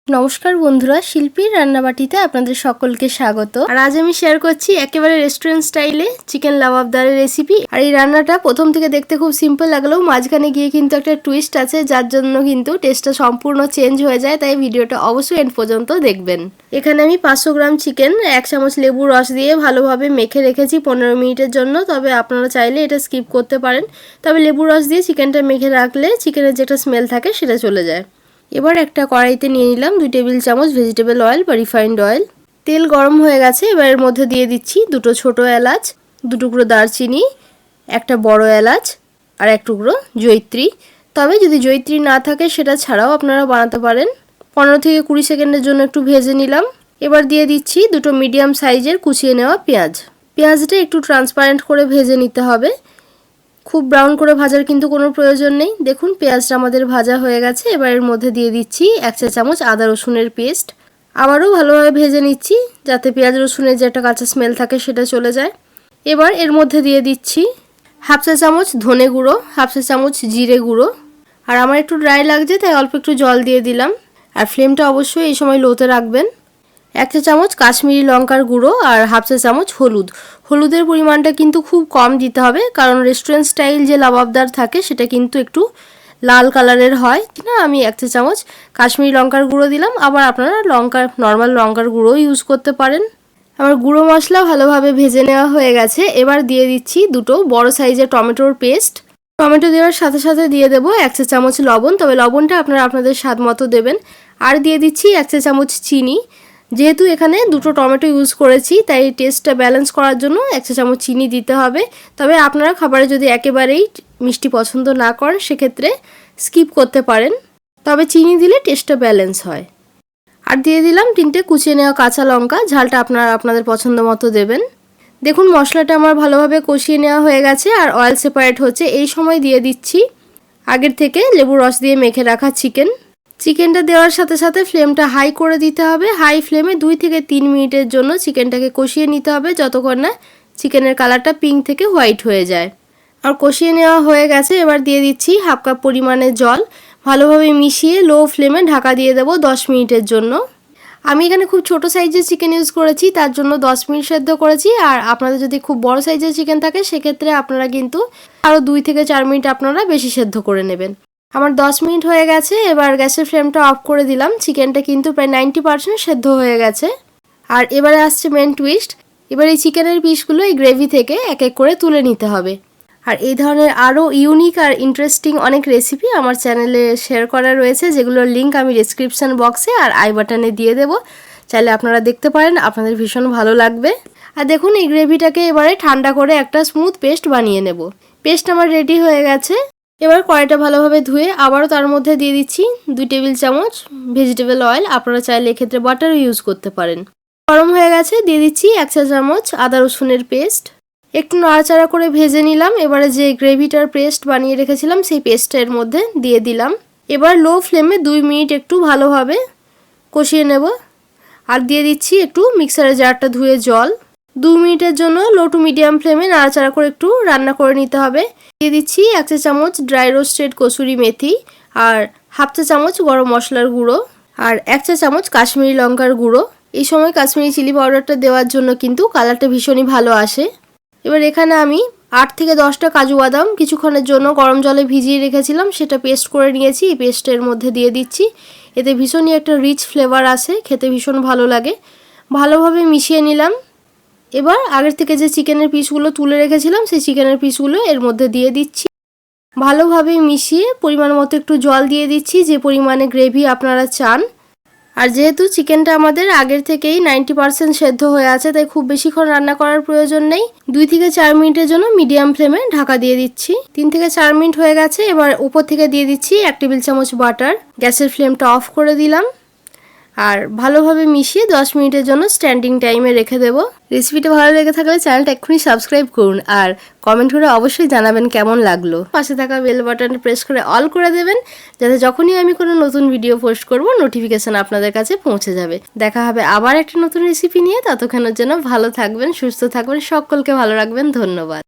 নমস্কার বন্ধুরা, শিল্পীর রান্নাবাটিতে আপনাদের সকলকে স্বাগত। আর আজ আমি শেয়ার করছি একেবারে রেস্টুরেন্ট স্টাইলে চিকেন লাবাবদারের রেসিপি। আর এই রান্নাটা প্রথম থেকে দেখতে খুব সিম্পল লাগলেও মাঝখানে গিয়ে কিন্তু একটা টুইস্ট আছে, যার জন্য কিন্তু টেস্টটা সম্পূর্ণ চেঞ্জ হয়ে যায়। তাই ভিডিওটা অবশ্যই এন্ড পর্যন্ত দেখবেন। এখানে আমি 500 গ্রাম চিকেন 1 চামচ লেবু রস দিয়ে ভালোভাবে মেখে রেখেছি 15 মিনিটের জন্য। তবে আপনারা চাইলে এটা স্কিপ করতে পারেন। তবে লেবু রস দিয়ে চিকেনটা মেখে রাখলে চিকেনের যেটা স্মেল থাকে সেটা চলে যায়। এবার একটা কড়াইতে নিয়ে নিলাম 2 টেবিল চামচ ভেজিটেবল অয়েল বা রিফাইন্ড অয়েল। তেল গরম হয়ে গেছে। এবার এর মধ্যে দিয়ে দিচ্ছি 2টো ছোট এলাচ, 2 টুকরো দারচিনি, একটা বড় এলাচ আর 1 টুকরো জয়িত্রী। তবে যদি জয়িত্রী না থাকে সেটা ছাড়াও আপনারা বানাতে পারেন। 15 থেকে 20 সেকেন্ডের জন্য একটু ভেজে নিলাম। এবার দিয়ে দিচ্ছি 2টো মিডিয়াম সাইজের কুচিয়ে নেওয়া পেঁয়াজ। পেঁয়াজটা একটু ট্রান্সপারেন্ট করে ভেজে নিতে হবে। খুব ব্রাউন করে ভাজার কিন্তু কোনো প্রয়োজন নেই। দেখুন পেঁয়াজটা আমাদের ভাজা হয়ে গেছে। এবার এর মধ্যে দিয়ে দিচ্ছি 1 চা চামচ আদা রসুনের পেস্ট। আবারও ভালোভাবে ভেজে নিচ্ছি যাতে পেঁয়াজ রসুনের যে একটা কাঁচা স্মেল থাকে সেটা চলে যায়। এবার এর মধ্যে দিয়ে দিচ্ছি 1/2 চা চামচ ধনে গুঁড়ো, 1/2 চা চামচ জিরে গুঁড়ো। আর আমার একটু ড্রাই লাগছে তাই অল্প একটু জল দিয়ে দিলাম। আর ফ্লেমটা অবশ্যই এই সময় লোতে রাখবেন। 1 চা চামচ কাশ্মীরি লঙ্কার গুঁড়ো আর 1/2 চা চামচ হলুদ। হলুদের পরিমাণটা কিন্তু খুব কম দিতে হবে, কারণ রেস্টুরেন্ট স্টাইল যে লাবাবদার থাকে সেটা কিন্তু একটু লাল কালারের হয় না। আমি 1 চা চামচ কাশ্মীরি লঙ্কার গুঁড়ো দিলাম। আবার আপনারা নর্মাল লঙ্কার গুঁড়ো ইউজ করতে পারেন। আমার গুঁড়ো মশলা ভালোভাবে ভেজে নেওয়া হয়ে গেছে। এবার দিয়ে দিচ্ছি 2টো বড় সাইজের টমেটোর পেস্ট। টমেটো দেওয়ার সাথে সাথে দিয়ে দেবো 1 চা চামচ লবণ। তবে লবণটা আপনারা আপনাদের স্বাদ মতো দেবেন। আর দিয়ে দিচ্ছি 1 চা চামচ চিনি। যেহেতু এখানে 2টো টমেটো ইউজ করেছি তাই টেস্টটা ব্যালেন্স করার জন্য 1 চা চামচ চিনি দিতে হবে। তবে আপনারা খাবারে যদি একেবারেই মিষ্টি পছন্দ না করেন সেক্ষেত্রে স্কিপ করতে পারেন। তবে চিনি দিলে টেস্টটা ব্যালেন্স হয়। আর দিয়ে দিলাম 3টে কুচিয়ে নেওয়া কাঁচা লঙ্কা। ঝালটা আপনারা আপনাদের পছন্দ মতো দেবেন। দেখুন মশলাটা আমার ভালোভাবে কষিয়ে নেওয়া হয়ে গেছে আর অয়েল সেপারেট হচ্ছে। এই সময় দিয়ে দিচ্ছি আগের থেকে লেবু রস দিয়ে মেখে রাখা চিকেনটা দেওয়ার সাথে সাথে ফ্লেমটা হাই করে দিতে হবে। হাই ফ্লেমে 2 থেকে 3 মিনিটের জন্য চিকেনটাকে কষিয়ে নিতে হবে, যতক্ষণ না চিকেনের কালারটা পিঙ্ক থেকে হোয়াইট হয়ে যায়। আর কষিয়ে নেওয়া হয়ে গেছে। এবার দিয়ে দিচ্ছি 1/2 কাপ পরিমাণে জল। ভালোভাবে মিশিয়ে লো ফ্লেমে ঢাকা দিয়ে দেবো 10 মিনিটের জন্য। আমি এখানে খুব ছোট সাইজের চিকেন ইউজ করেছি, তার জন্য 10 মিনিট সেদ্ধ করেছি। আর আপনাদের যদি খুব বড় সাইজের চিকেন থাকে সেক্ষেত্রে আপনারা কিন্তু আরও 2 থেকে 4 মিনিট আপনারা বেশি সেদ্ধ করে নেবেন। আমার 10 মিনিট হয়ে গেছে। এবার গ্যাসের ফ্লেমটা অফ করে দিলাম। চিকেনটা কিন্তু প্রায় 90% সেদ্ধ হয়ে গেছে। আর এবারে আসছে মেন টুইস্ট। এবার এই চিকেনের পিসগুলো এই গ্রেভি থেকে এক এক করে তুলে নিতে হবে। আর এই ধরনের আরও ইউনিক আর ইন্টারেস্টিং অনেক রেসিপি আমার চ্যানেলে শেয়ার করা রয়েছে, যেগুলোর লিঙ্ক আমি ডেসক্রিপশন বক্সে আর আই বাটনে দিয়ে দেবো। চাইলে আপনারা দেখতে পারেন, আপনাদের ভীষণ ভালো লাগবে। আর দেখুন এই গ্রেভিটাকে এবারে ঠান্ডা করে একটা স্মুথ পেস্ট বানিয়ে নেব। পেস্ট আমার রেডি হয়ে গেছে। এবার কড়াইটা ভালোভাবে ধুয়ে আবারও তার মধ্যে দিয়ে দিচ্ছি 2 টেবিল চামচ ভেজিটেবল অয়েল। আপনারা চাইলে এক্ষেত্রে বাটারও ইউজ করতে পারেন। গরম হয়ে গেছে। দিয়ে দিচ্ছি 1 চা চামচ আদা রসুনের পেস্ট। একটু নাড়াচাড়া করে ভেজে নিলাম। এবারে যে গ্রেভিটার পেস্ট বানিয়ে রেখেছিলাম সেই পেস্টটা এর মধ্যে দিয়ে দিলাম। এবার লো ফ্লেমে 2 মিনিট একটু ভালোভাবে কষিয়ে নেব। আর দিয়ে দিচ্ছি একটু মিক্সারের জারটা ধুয়ে জল। 2 মিনিটের জন্য লো টু মিডিয়াম ফ্লেমে নাড়াচাড়া করে একটু রান্না করে নিতে হবে। দিয়ে দিচ্ছি 1 চা চামচ ড্রাই রোস্টেড কসুরি মেথি আর 1/2 চা চামচ গরম মশলার গুঁড়ো আর 1 চা চামচ কাশ্মীরি লঙ্কার গুঁড়ো। এই সময় কাশ্মীরি চিলি পাউডারটা দেওয়ার জন্য কিন্তু কালারটা ভীষণই ভালো আসে। এবার এখানে আমি 8 থেকে 10টা কাজু বাদাম কিছুক্ষণের জন্য গরম জলে ভিজিয়ে রেখেছিলাম, সেটা পেস্ট করে নিয়েছি। এই পেস্টের মধ্যে দিয়ে দিচ্ছি। এতে ভীষণই একটা রিচ ফ্লেভার আসে, খেতে ভীষণ ভালো লাগে। ভালোভাবে মিশিয়ে নিলাম। এবার আগের থেকে যে চিকেনের পিসগুলো তুলে রেখেছিলাম সেই চিকেনের পিসগুলো এর মধ্যে দিয়ে দিচ্ছি। ভালোভাবে মিশিয়ে পরিমাণ মতো একটু জল দিয়ে দিচ্ছি, যে পরিমাণে গ্রেভি আপনারা চান। আর যেহেতু চিকেনটা আমাদের আগের থেকেই 90% সেদ্ধ হয়ে আছে তাই খুব বেশিক্ষণ রান্না করার প্রয়োজন নেই। 2 থেকে 4 মিনিটের জন্য মিডিয়াম ফ্লেমে ঢাকা দিয়ে দিচ্ছি। 3 থেকে 4 মিনিট হয়ে গেছে। এবার উপর থেকে দিয়ে দিচ্ছি 1 টেবিল চামচ বাটার। গ্যাসের ফ্লেমটা অফ করে দিলাম। আর ভালোভাবে মিশিয়ে 10 মিনিটের জন্য স্ট্যান্ডিং টাইমে রেখে দেবো। রেসিপিটা ভালো লেগে থাকলে চ্যানেলটা এক্ষুনি সাবস্ক্রাইব করুন আর কমেন্ট করে অবশ্যই জানাবেন কেমন লাগলো। পাশে থাকা বেল বাটন প্রেস করে অল করে দেবেন, যাতে যখনই আমি কোনো নতুন ভিডিও পোস্ট করব নোটিফিকেশন আপনাদের কাছে পৌঁছে যাবে। দেখা হবে আবার একটা নতুন রেসিপি নিয়ে। ততক্ষণের জন্য ভালো থাকবেন, সুস্থ থাকবেন, সকলকে ভালো রাখবেন। ধন্যবাদ।